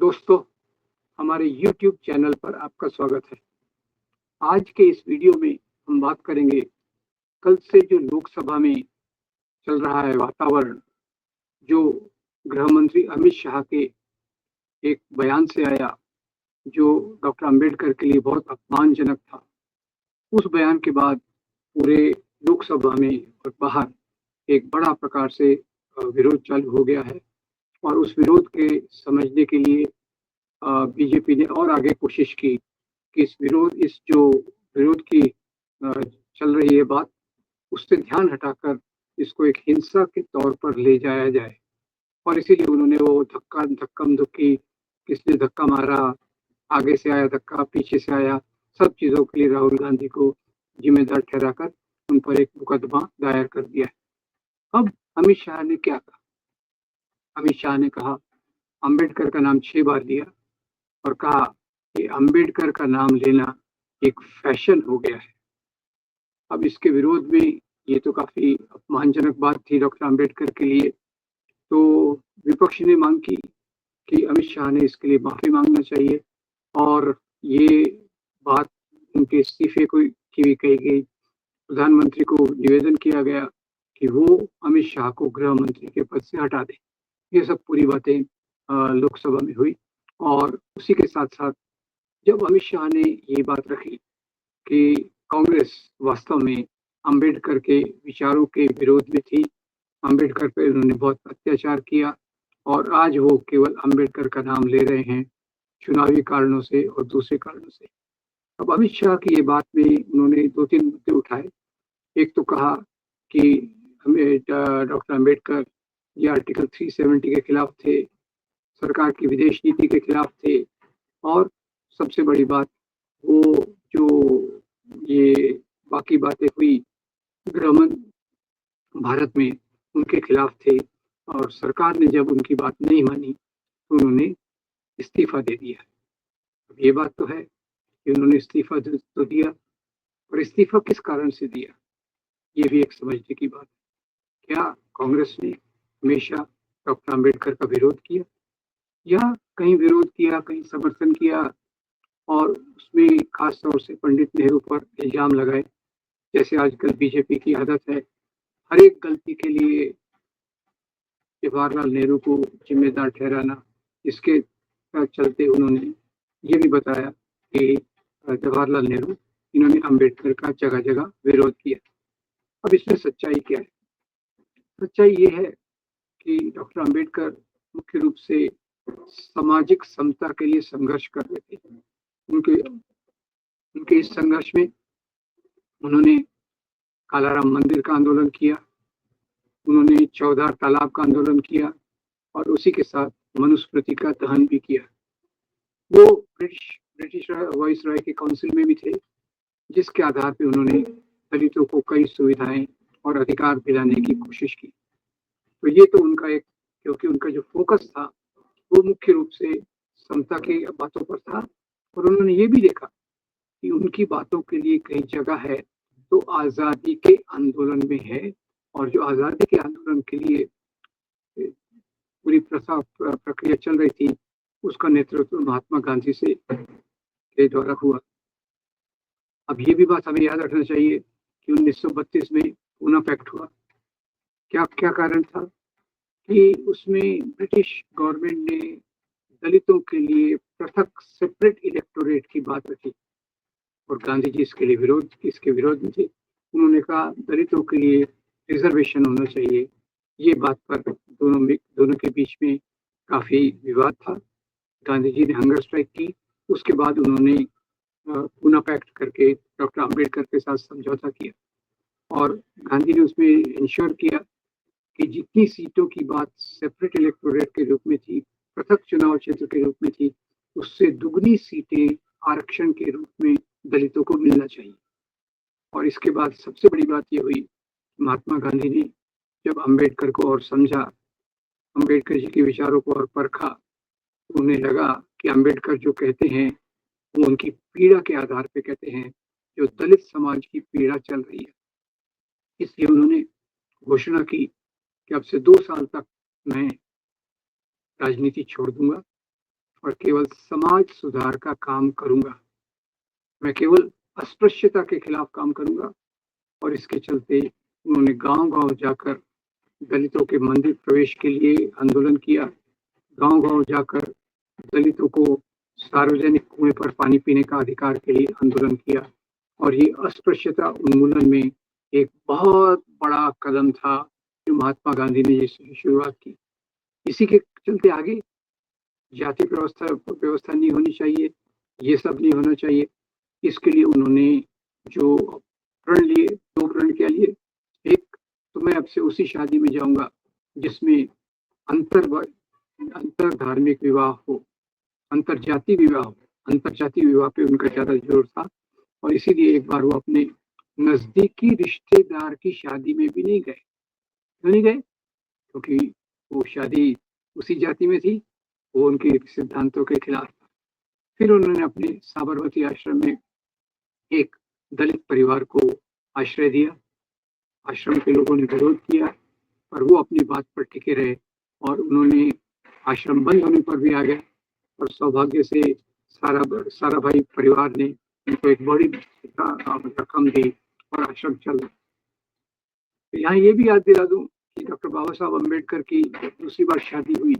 दोस्तों, हमारे YouTube channel पर आपका स्वागत है। आज के इस वीडियो में हम बात करेंगे कल से जो लोकसभा में चल रहा है वातावरण, जो गृह मंत्री अमित शाह के एक बयान से आया, जो डॉक्टर अंबेडकर के लिए बहुत अपमानजनक था। उस बयान के बाद पूरे लोकसभा में और बाहर एक बड़ा प्रकार से विरोध चालू हो गया है और उस विरोध के समझने के लिए बीजेपी ने और आगे कोशिश की कि इस जो विरोध की चल रही है बात, उससे ध्यान हटाकर इसको एक हिंसा के तौर पर ले जाया जाए। और इसीलिए उन्होंने वो धक्कम-धुक्की, किसने धक्का मारा, आगे से आया धक्का, पीछे से आया, सब चीज़ों के लिए राहुल गांधी को जिम्मेदार ठहराकर उन पर एक मुकदमा दायर कर दिया है। अब अमित शाह ने क्या कहा? अमित शाह ने कहा, अंबेडकर का नाम 6 बार लिया और कहा कि अंबेडकर का नाम लेना एक फैशन हो गया है। अब इसके विरोध में ये तो काफ़ी अपमानजनक बात थी डॉक्टर अंबेडकर के लिए। तो विपक्ष ने मांग की कि अमित शाह ने इसके लिए माफ़ी मांगना चाहिए और ये बात उनके इस्तीफे की भी कही गई। प्रधानमंत्री को निवेदन किया गया कि वो अमित शाह को गृह मंत्री के पद से हटा दें। ये सब पूरी बातें लोकसभा में हुई और उसी के साथ-साथ जब अमित शाह ने ये बात रखी कि कांग्रेस वास्तव में अंबेडकर के विचारों के विरोध में थी, अंबेडकर पे उन्होंने बहुत अत्याचार किया और आज वो केवल अंबेडकर का नाम ले रहे हैं, चुनावी कारणों से और दूसरे कारणों से। अब अमित शाह की ये बात में उन्होंने 2-3 मुद्दे उठाए। एक तो कहा कि हमें डॉक्टर अंबेडकर ये आर्टिकल 370 के खिलाफ थे, सरकार की विदेश नीति के खिलाफ थे और सबसे बड़ी बात वो जो ये बाकी बातें हुई गृह भारत में उनके खिलाफ थे और सरकार ने जब उनकी बात नहीं मानी तो उन्होंने इस्तीफा दे दिया। अब ये बात तो है कि उन्होंने इस्तीफा तो दिया, और इस्तीफा किस कारण से दिया, ये भी एक समझने की बात है। क्या कांग्रेस ने हमेशा डॉक्टर अंबेडकर का विरोध किया या कहीं विरोध किया, कहीं समर्थन किया और उसमें खास तौर से पंडित नेहरू पर इल्जाम लगाए, जैसे आजकल बीजेपी की आदत है, हर एक गलती के लिए जवाहरलाल नेहरू को जिम्मेदार ठहराना। इसके चलते उन्होंने ये भी बताया कि जवाहरलाल नेहरू, इन्होंने अंबेडकर का जगह-जगह विरोध किया। अब इसमें सच्चाई क्या है? सच्चाई ये है कि डॉक्टर अंबेडकर मुख्य रूप से सामाजिक समता के लिए संघर्ष कर रहे थे। उनके उनके इस संघर्ष में उन्होंने कालाराम मंदिर का आंदोलन किया, उन्होंने चौधार तालाब का आंदोलन किया और उसी के साथ मनुस्मृति का दहन भी किया। वो ब्रिटिश वाइसरॉय के काउंसिल में भी थे, जिसके आधार पे उन्होंने दलितों को कई सुविधाएं और अधिकार दिलाने की कोशिश की। तो ये तो उनका एक, क्योंकि उनका जो फोकस था वो मुख्य रूप से समता की बातों पर था और उन्होंने ये भी देखा कि उनकी बातों के लिए कहीं जगह है तो आज़ादी के आंदोलन में है, और जो आज़ादी के आंदोलन के लिए पूरी प्रक्रिया चल रही थी, उसका नेतृत्व महात्मा गांधी के द्वारा हुआ। अब ये भी बात हमें याद रखना चाहिए कि 1932 में पूना पैक्ट हुआ। क्या क्या कारण था कि उसमें ब्रिटिश गवर्नमेंट ने दलितों के लिए पृथक सेपरेट इलेक्टोरेट की बात रखी और गांधी जी इसके विरोध में थे। उन्होंने कहा दलितों के लिए रिजर्वेशन होना चाहिए। ये बात पर दोनों के बीच में काफ़ी विवाद था। गांधी जी ने हंगर स्ट्राइक की, उसके बाद उन्होंने पूना पैक्ट करके डॉक्टर अंबेडकर के साथ समझौता किया और गांधी ने उसमें इंश्योर किया कि जितनी सीटों की बात सेपरेट इलेक्टोरेट के रूप में थी, पृथक चुनाव क्षेत्र के रूप में थी, उससे दुगनी सीटें आरक्षण के रूप में दलितों को मिलना चाहिए। और इसके बाद सबसे बड़ी बात ये हुई, महात्मा गांधी ने जब अंबेडकर को और समझा, अंबेडकर जी के विचारों को और परखा, तो उन्हें लगा कि अंबेडकर जो कहते हैं वो उनकी पीड़ा के आधार पे कहते हैं, जो दलित समाज की पीड़ा चल रही है। इसलिए उन्होंने घोषणा की कि अब से 2 साल तक मैं राजनीति छोड़ दूंगा और केवल समाज सुधार का काम करूंगा। मैं केवल अस्पृश्यता के खिलाफ काम करूंगा। और इसके चलते उन्होंने गांव-गांव जाकर दलितों के मंदिर प्रवेश के लिए आंदोलन किया। गांव-गांव जाकर दलितों को सार्वजनिक कुएं पर पानी पीने का अधिकार के लिए आंदोलन किया। और ये अस्पृश्यता उन्मूलन में एक बहुत बड़ा कदम था जो महात्मा गांधी ने जिसकी शुरुआत की। इसी के चलते आगे जाति व्यवस्था नहीं होनी चाहिए, ये सब नहीं होना चाहिए। इसके लिए उन्होंने जो प्रण लिए, 2 प्रण क्या लिए। एक तो मैं अब से उसी शादी में जाऊंगा जिसमें अंतर धार्मिक विवाह हो, अंतरजातीय विवाह हो। अंतरजातीय विवाह पे उनका ज्यादा जोर था और इसीलिए एक बार वो अपने नजदीकी रिश्तेदार की शादी में भी नहीं गए। क्यों नहीं गए? क्योंकि वो शादी उसी जाति में थी, वो उनके सिद्धांतों के खिलाफ था। फिर उन्होंने अपने साबरमती आश्रम में एक दलित परिवार को आश्रय दिया। आश्रम के लोगों ने विरोध किया पर वो अपनी बात पर टिके रहे और उन्होंने आश्रम बंद होने पर भी आ गए। और सौभाग्य से सारा भाई परिवार ने उनको एक बड़ी रकम दी और आश्रम चल रहा। तो यहाँ ये भी याद दिला दूं कि डॉक्टर बाबा साहब अम्बेडकर की दूसरी बार शादी हुई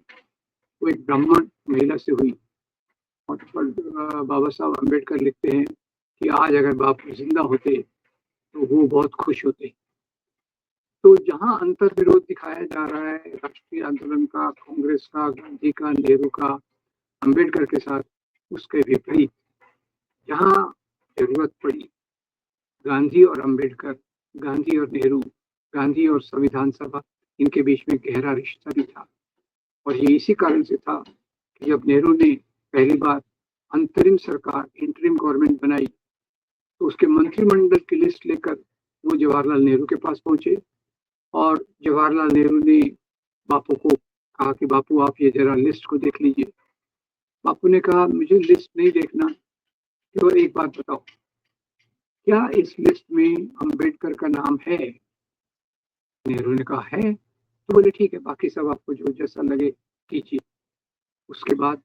वो एक ब्राह्मण महिला से हुई। और बाबा साहब अम्बेडकर लिखते हैं कि आज अगर बापू जिंदा होते तो वो बहुत खुश होते। तो जहाँ अंतर विरोध दिखाया जा रहा है राष्ट्रीय आंदोलन का, कांग्रेस का, गांधी का, नेहरू का, अम्बेडकर के साथ, उसके विपरीत जहाँ जरूरत पड़ी गांधी और अम्बेडकर, गांधी और नेहरू, गांधी और संविधान सभा, इनके बीच में गहरा रिश्ता भी था। और ये इसी कारण से था कि जब नेहरू ने पहली बार अंतरिम सरकार, इंटरिम गवर्नमेंट बनाई तो उसके मंत्रिमंडल की लिस्ट लेकर वो जवाहरलाल नेहरू के पास पहुंचे और जवाहरलाल नेहरू ने बापू को कहा कि बापू आप ये जरा लिस्ट को देख लीजिए। बापू ने कहा मुझे लिस्ट नहीं देखना, केवल एक बात बताओ, क्या इस लिस्ट में अम्बेडकर का नाम है? नेहरू ने कहा है। तो बोले ठीक है, बाकी सब आपको जो जैसा लगे कीजिए। उसके बाद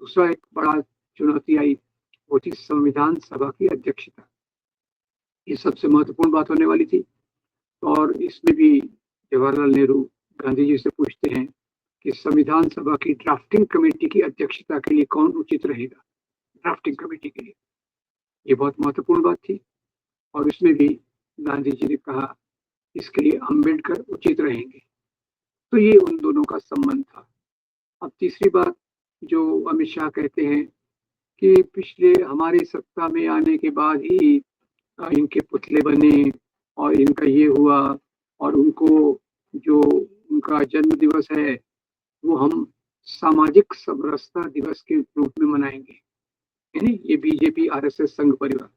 दूसरा एक बड़ा चुनौती आई, वो थी संविधान सभा की अध्यक्षता। ये सबसे महत्वपूर्ण बात होने वाली थी और इसमें भी जवाहरलाल नेहरू गांधी जी से पूछते हैं कि संविधान सभा की ड्राफ्टिंग कमेटी की अध्यक्षता के लिए कौन उचित रहेगा। ड्राफ्टिंग कमेटी के लिए ये बहुत महत्वपूर्ण बात थी और इसमें भी गांधी जी ने कहा इसके लिए अम्बेडकर उचित रहेंगे। तो ये उन दोनों का संबंध था। अब तीसरी बात जो अमित शाह कहते हैं कि पिछले हमारी सत्ता में आने के बाद ही इनके पुतले बने और इनका ये हुआ और उनको जो उनका जन्म दिवस है वो हम सामाजिक समरसता दिवस के रूप में मनाएंगे, यानी ये बीजेपी आरएसएस संघ परिवार।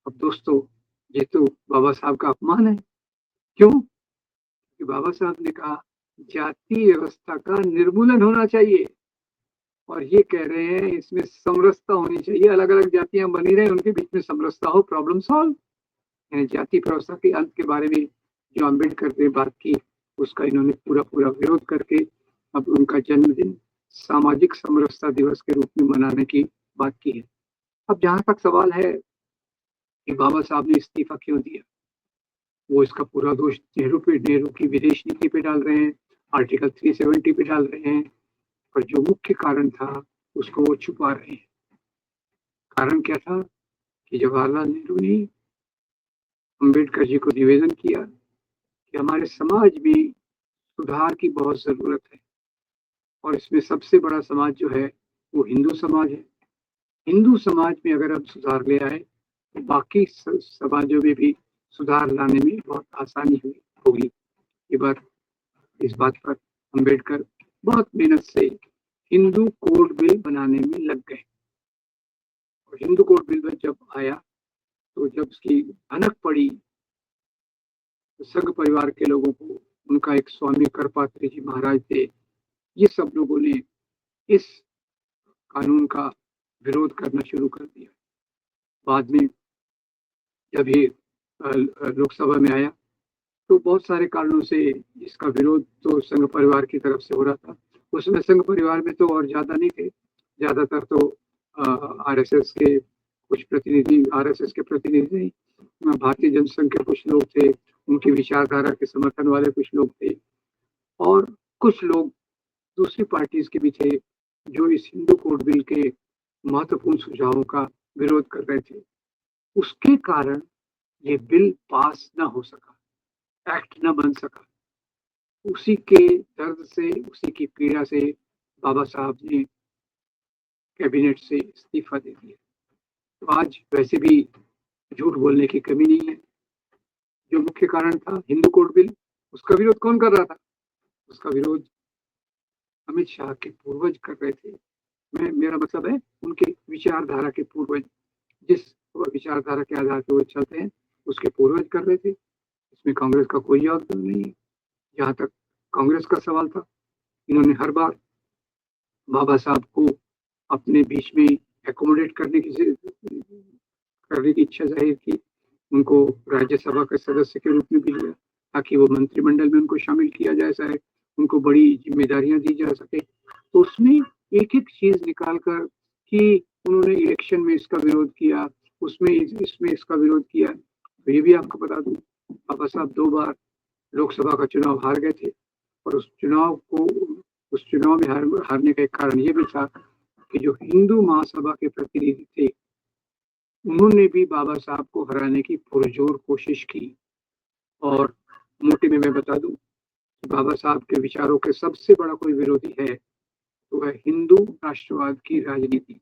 अब दोस्तों ये तो बाबा साहब का अपमान है। क्यों? कि बाबा साहब ने कहा जाति व्यवस्था का निर्मूलन होना चाहिए और ये कह रहे हैं इसमें समरसता होनी चाहिए। अलग अलग जातियां बनी रहे, उनके बीच में समरसता हो, प्रॉब्लम सॉल्व। जाति व्यवस्था के अंत के बारे में जो अम्बेडकर ने बात की उसका इन्होंने पूरा विरोध करके अब उनका जन्मदिन सामाजिक समरसता दिवस के रूप में मनाने की बात की है। अब जहां तक सवाल है कि बाबा साहब ने इस्तीफा क्यों दिया, वो इसका पूरा दोष नेहरू की विदेश नीति पे डाल रहे हैं, आर्टिकल 370 पे डाल रहे हैं और जो मुख्य कारण था उसको वो छुपा रहे हैं। कारण क्या था कि जवाहरलाल नेहरू ने अम्बेडकर जी को निवेदन किया कि हमारे समाज में सुधार की बहुत जरूरत है और इसमें सबसे बड़ा समाज जो है वो हिंदू समाज है। हिंदू समाज में अगर हम सुधार ले आए तो बाकी समाजों में भी सुधार लाने में बहुत आसानी होगी। इस बात पर अम्बेडकर बहुत मेहनत से हिंदू कोड बिल बनाने में लग गए और हिंदू कोड बिल जब आया तो जब उसकी भनक पड़ी तो संघ परिवार के लोगों को, उनका एक स्वामी करपात्री जी महाराज थे, ये सब लोगों ने इस कानून का विरोध करना शुरू कर दिया। बाद में जब ये लोकसभा में आया तो बहुत सारे कारणों से इसका विरोध तो संघ परिवार की तरफ से हो रहा था। उसमें संघ परिवार में तो और ज्यादा नहीं थे, ज्यादातर तो आरएसएस के कुछ प्रतिनिधि, आरएसएस के प्रतिनिधि, भारतीय जनसंघ के कुछ लोग थे, उनकी विचारधारा के समर्थन वाले कुछ लोग थे, और कुछ लोग दूसरी पार्टीज के भी थे जो इस हिंदू कोड बिल के महत्वपूर्ण सुझावों का विरोध कर रहे थे। उसके कारण ये बिल पास न हो सका, एक्ट न बन सका। उसी के दर्द से, उसी की पीड़ा से बाबा साहब ने कैबिनेट से इस्तीफा दे दिया। तो आज वैसे भी झूठ बोलने की कमी नहीं है। जो मुख्य कारण था हिंदू कोड बिल, उसका विरोध कौन कर रहा था? उसका विरोध अमित शाह के पूर्वज कर रहे थे। मेरा मतलब है उनके विचारधारा के पूर्वज, जिस विचारधारा के आधार पर वो चलते हैं उसके पूर्वज कर रहे थे। इसमें कांग्रेस का कोई योगदान नहीं है। जहां तक कांग्रेस का सवाल था, इन्होंने हर बार बाबा साहब को अपने बीच में एकोमोडेट करने की इच्छा जाहिर की। उनको राज्यसभा के सदस्य के रूप में भी लिया ताकि वो मंत्रिमंडल में उनको शामिल किया जा सके, उनको बड़ी जिम्मेदारियां दी जा सके। तो उसमें एक एक चीज निकाल कर कि उन्होंने इलेक्शन में इसका विरोध किया, उसमें इसमें इसका विरोध किया। तो ये भी आपको बता दूं, बाबा साहब 2 बार लोकसभा का चुनाव हार गए थे, और उस चुनाव में हारने का एक कारण ये भी था कि जो हिंदू महासभा के प्रतिनिधि थे उन्होंने भी बाबा साहब को हराने की पुरजोर कोशिश की। और मोटे में मैं बता दूं कि बाबा साहब के विचारों के सबसे बड़ा कोई विरोधी है तो वह हिंदू राष्ट्रवाद की राजनीति।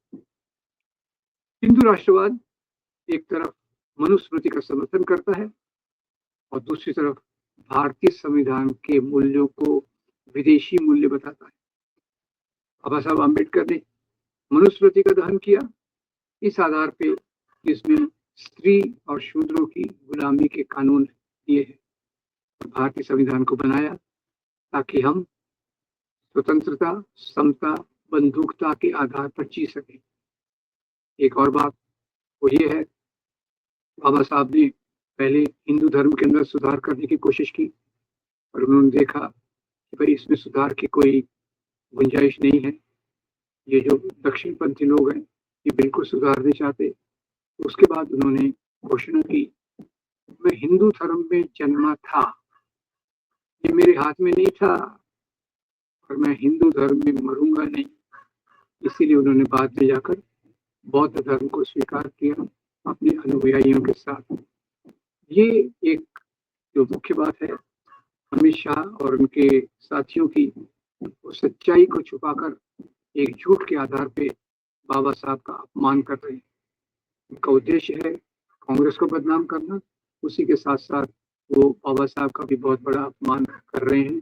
हिंदू राष्ट्रवाद एक तरफ मनुस्मृति का समर्थन करता है और दूसरी तरफ भारतीय संविधान के मूल्यों को विदेशी मूल्य बताता है। बाबा साहब अम्बेडकर ने मनुस्मृति का दहन किया इस आधार पे कि इसमें स्त्री और शूद्रों की गुलामी के कानून दिए हैं। भारतीय संविधान को बनाया ताकि हम स्वतंत्रता, समता, बंधुकता के आधार पर जी सके। एक और बात वो ये है, बाबा साहब ने पहले हिंदू धर्म के अंदर सुधार करने की कोशिश की और उन्होंने देखा कि भाई इसमें सुधार की कोई गुंजाइश नहीं है। ये जो दक्षिणपंथी लोग हैं ये बिल्कुल सुधार नहीं चाहते। उसके बाद उन्होंने घोषणा की, मैं हिंदू धर्म में जन्मा था, ये मेरे हाथ में नहीं था, और मैं हिंदू धर्म में मरूंगा नहीं। इसीलिए उन्होंने बाद में जाकर बौद्ध धर्म को स्वीकार किया अपने अनुयायियों के साथ। ये एक जो मुख्य बात है, अमित शाह और उनके साथियों की वो सच्चाई को छुपाकर एक झूठ के आधार पे बाबा साहब का अपमान कर रहे हैं। उनका उद्देश्य है कांग्रेस को बदनाम करना, उसी के साथ साथ वो बाबा साहब का भी बहुत बड़ा अपमान कर रहे हैं।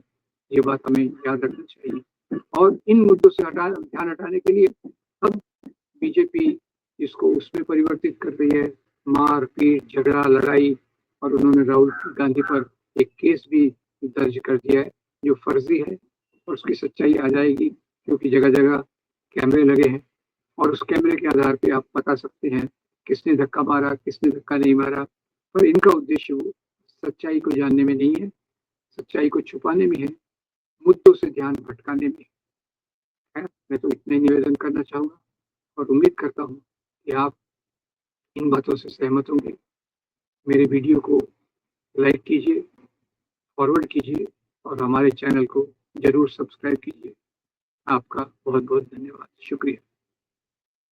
ये बात हमें याद रखना चाहिए। और इन मुद्दों से ध्यान हटाने के लिए अब बीजेपी इसको उसमें परिवर्तित कर रही है, मार पीट, झगड़ा, लड़ाई। और उन्होंने राहुल गांधी पर एक केस भी दर्ज कर दिया है जो फर्जी है, और उसकी सच्चाई आ जाएगी क्योंकि जगह जगह कैमरे लगे हैं और उस कैमरे के आधार पे आप बता सकते हैं किसने धक्का मारा, किसने धक्का नहीं मारा। पर इनका उद्देश्य वो सच्चाई को जानने में नहीं है, सच्चाई को छुपाने में है, मुद्दों से ध्यान भटकाने में है। मैं तो इतना ही निवेदन करना चाहूंगा और उम्मीद करता हूँ कि आप इन बातों से सहमत होंगे। मेरे वीडियो को लाइक कीजिए, फॉरवर्ड कीजिए और हमारे चैनल को जरूर सब्सक्राइब कीजिए। आपका बहुत बहुत धन्यवाद, शुक्रिया।